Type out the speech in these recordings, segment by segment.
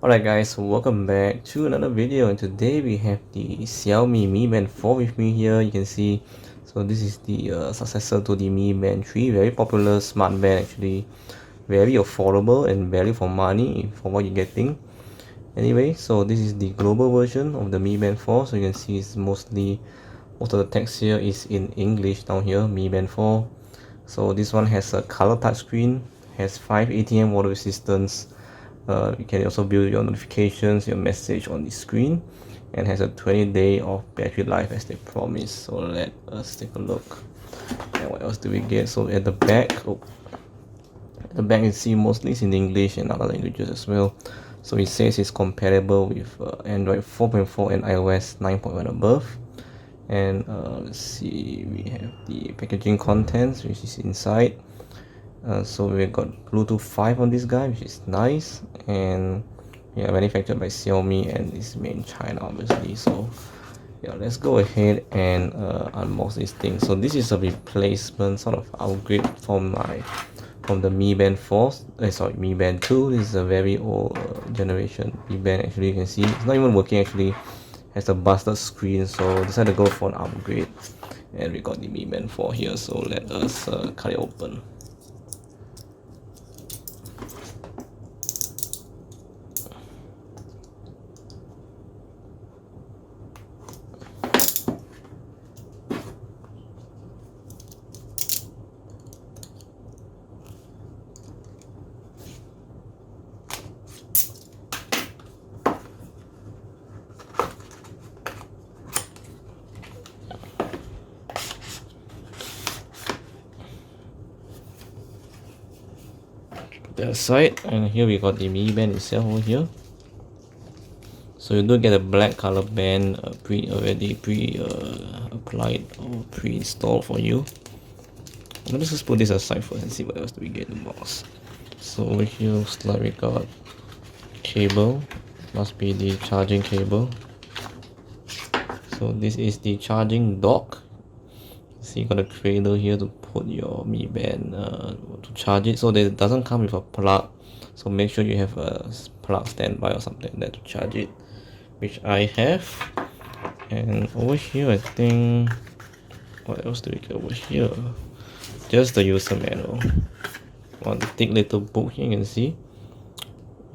Alright guys, welcome back to another video, and today we have the Xiaomi Mi Band 4 with me here. You can see, so this is the successor to the Mi Band 3, very popular smart band actually, very affordable and value for money for what you're getting. Anyway, so this is the global version of the Mi Band 4, so you can see it's most of the text here is in English down here, Mi Band 4. So this one has a color touchscreen, has 5 ATM water resistance. You can also view your notifications, your message on the screen, and has a 20-day of battery life as they promised. So let us take a look. And what else do we get? So at the back, you can see mostly it's in English and other languages as well. So it says it's compatible with Android 4.4 and iOS 9.1 above. And let's see, we have the packaging contents which is inside. So we got Bluetooth 5 on this guy, which is nice, and yeah, manufactured by Xiaomi and is made in China obviously. So yeah, let's go ahead and unbox this thing. So this is a replacement sort of upgrade from the Mi Band 4, Mi Band 2. This is a very old generation Mi Band. Actually, you can see it's not even working actually, has a busted screen, so decided to go for an upgrade, and we got the Mi Band 4 here. So let us cut it open. That aside, and here we got the Mi Band itself over here. So you do get a black color band already applied or pre-installed for you. Let's just put this aside first and see what else do we get in the box. So over here looks like we got cable, must be the charging cable. So this is the charging dock. So you got a cradle here to put your Mi Band to charge it. So it doesn't come with a plug, so make sure you have a plug standby or something like that to charge it, which I have. And over here, I think, what else do we get over here? Just the user manual. One thick little book here, you can see,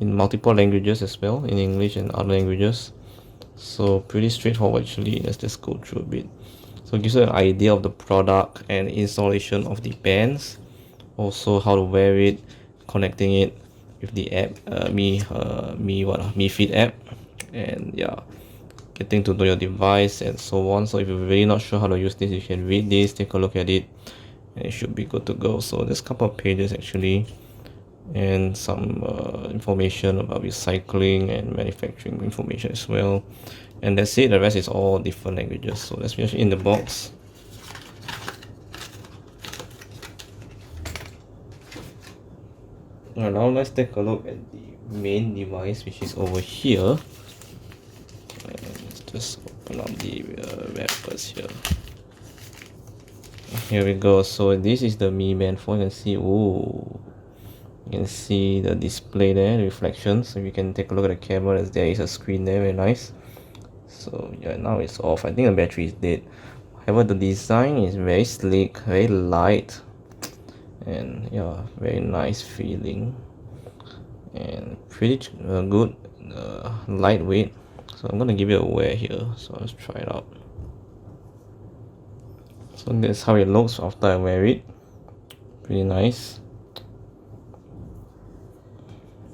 in multiple languages as well, in English and other languages. So pretty straightforward actually. Let's just go through a bit. So it gives you an idea of the product and installation of the bands, also how to wear it, connecting it with the app, Mi Fit app, and yeah, getting to know your device and so on. So if you're really not sure how to use this, you can read this, take a look at it, and it should be good to go. So there's a couple of pages actually, and some information about recycling and manufacturing information as well. And that's it. The rest is all different languages. So let's finish in the box. Alright, now let's take a look at the main device, which is over here. Let's just open up the wrappers here. Here we go. So this is the Mi Band 4. You can see, ooh, you can see the display there, the reflection. So you can take a look at the camera, as there is a screen there, very nice. So yeah, now it's off. I think the battery is dead. However, the design is very sleek, very light, and yeah, very nice feeling, and pretty good, lightweight. So I'm gonna give it a wear here. So let's try it out. So that's how it looks after I wear it. Pretty nice.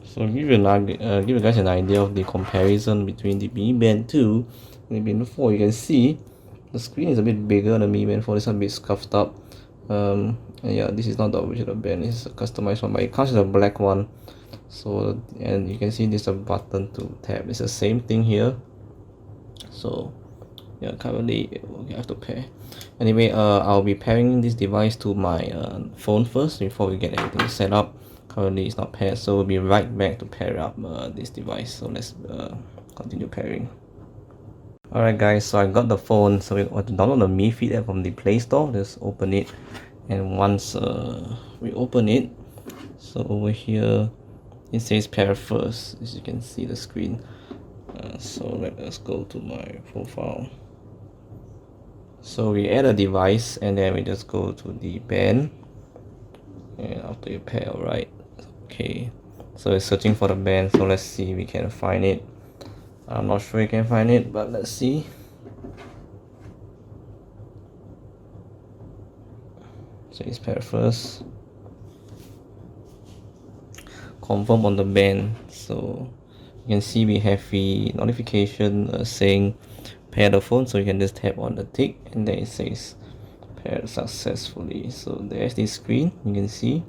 So give you guys an idea of the comparison between the Mi Band 2 and the Mi Band 4. You can see the screen is a bit bigger than the Mi Band 4. This one a bit scuffed up. And yeah, this is not the original band. It's a customized one, but it comes with a black one. So, and you can see there's a button to tap. It's the same thing here. So yeah, currently we have to pair. Anyway, I'll be pairing this device to my phone first before we get everything set up. Currently it's not paired, so we'll be right back to pair up this device. So let's continue pairing. Alright guys, so I got the phone. So we want to download the Mi Fit app from the Play Store. Just open it, and once we open it, so over here it says pair first, as you can see the screen. So let us go to my profile. So we add a device and then we just go to the band, and after you pair, right? Okay, so it's searching for the band, so let's see if we can find it. I'm not sure you can find it, but let's see. So it's pair first. Confirm on the band. So you can see we have the notification saying pair the phone, so you can just tap on the tick and then it says paired successfully. So there's the screen you can see,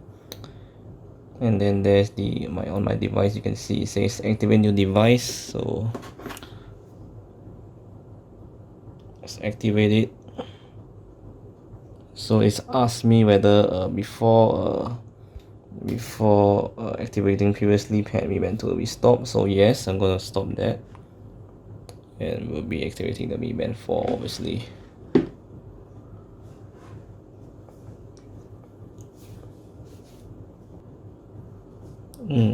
and then there's the on my device you can see it says activate new device. So let's activate it. So it's asked me whether before activating previously paired Mi Band 2 will be stopped. So yes, I'm gonna stop that, and we'll be activating the Mi Band 4 obviously.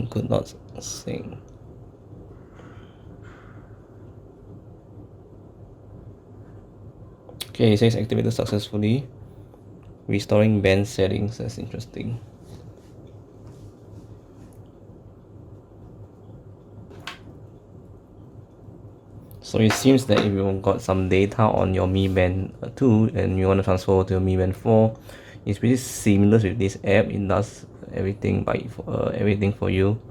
Could not sing. Okay, it says activated successfully. Restoring band settings, that's interesting. So it seems that if you've got some data on your Mi Band 2 and you want to transfer to your Mi Band 4, it's pretty similar with this app. It does everything everything for you,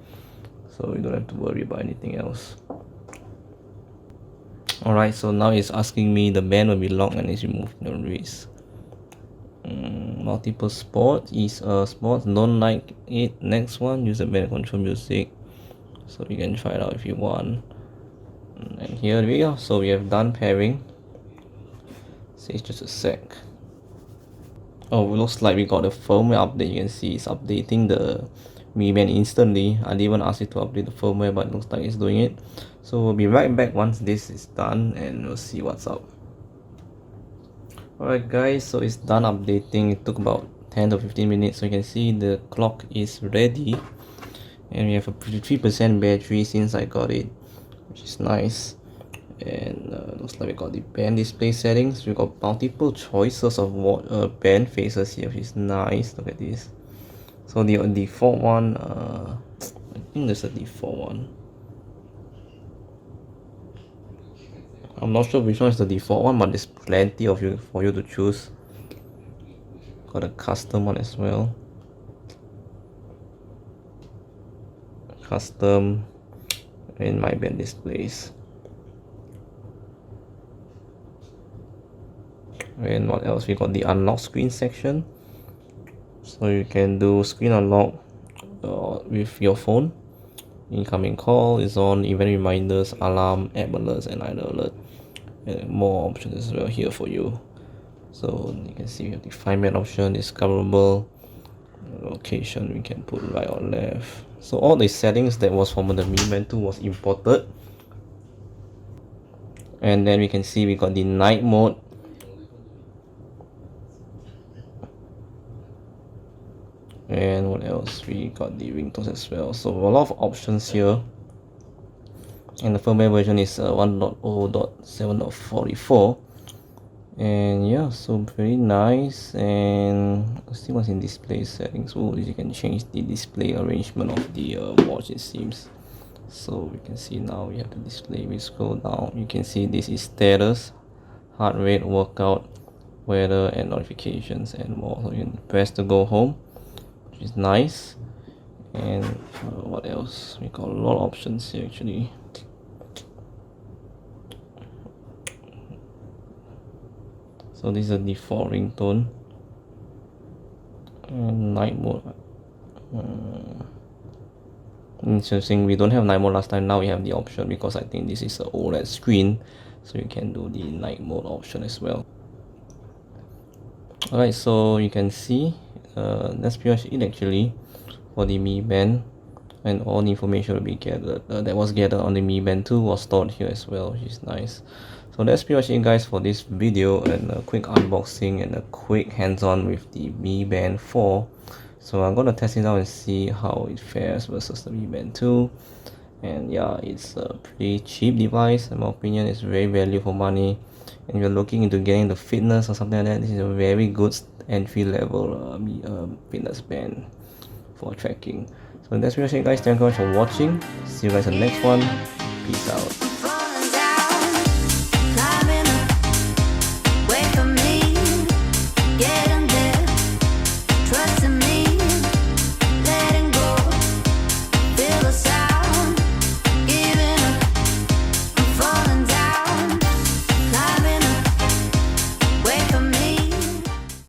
so you don't have to worry about anything else. Alright, so now it's asking me the band will be locked and it's removed, no risk. Multiple sports is sports, don't like it. Next one, use the band control music, so you can try it out if you want. And here we go. So we have done pairing. Says just a sec. Oh, looks like we got a firmware update. You can see it's updating the Mi Band instantly. I didn't even ask it to update the firmware, but it looks like it's doing it. So we'll be right back once this is done and we'll see what's up. Alright guys, so it's done updating. It took about 10 to 15 minutes. So you can see the clock is ready, and we have a 53% battery since I got it, which is nice. And looks like we got the band display settings. We got multiple choices of what band faces here, which is nice. Look at this. So the default one, I think there's a default one. I'm not sure which one is the default one, but there's plenty of for you to choose. Got a custom one as well. Custom and My Band displays. And what else? We got the unlock screen section, so you can do screen unlock with your phone. Incoming call is on, event reminders, alarm, app alerts, and idle alert, and more options as well here for you. So you can see we have the find band option, discoverable, location we can put right or left. So all the settings that was from the Mi Band 2 was imported. And then we can see we got the night mode. And what else? We got the ringtones as well. So a lot of options here. And the firmware version is 1.0.7.44. And yeah, so very nice. And let's see what's in display settings. Oh, you can change the display arrangement of the watch, it seems. So we can see now we have the display. We scroll down, you can see this is status, heart rate, workout, weather, and notifications, and more. So you can press to go home, which is nice. And what else? We got a lot of options here actually. So this is a default ringtone and night mode. Interesting, we don't have night mode last time. Now we have the option because I think this is an OLED screen, so you can do the night mode option as well. Alright, so you can see that's pretty much it actually for the Mi Band, and all the information will be gathered that was gathered on the Mi Band 2 was stored here as well, which is nice. So that's pretty much it guys for this video, and a quick unboxing and a quick hands-on with the Mi Band 4. So I'm gonna test it out and see how it fares versus the Mi Band 2. And yeah, it's a pretty cheap device. In my opinion, it's very value for money. And if you're looking into getting the fitness or something like that, this is a very good entry level fitness band for tracking. So that's pretty much it, guys. Thank you guys for watching. See you guys in the next one. Peace out.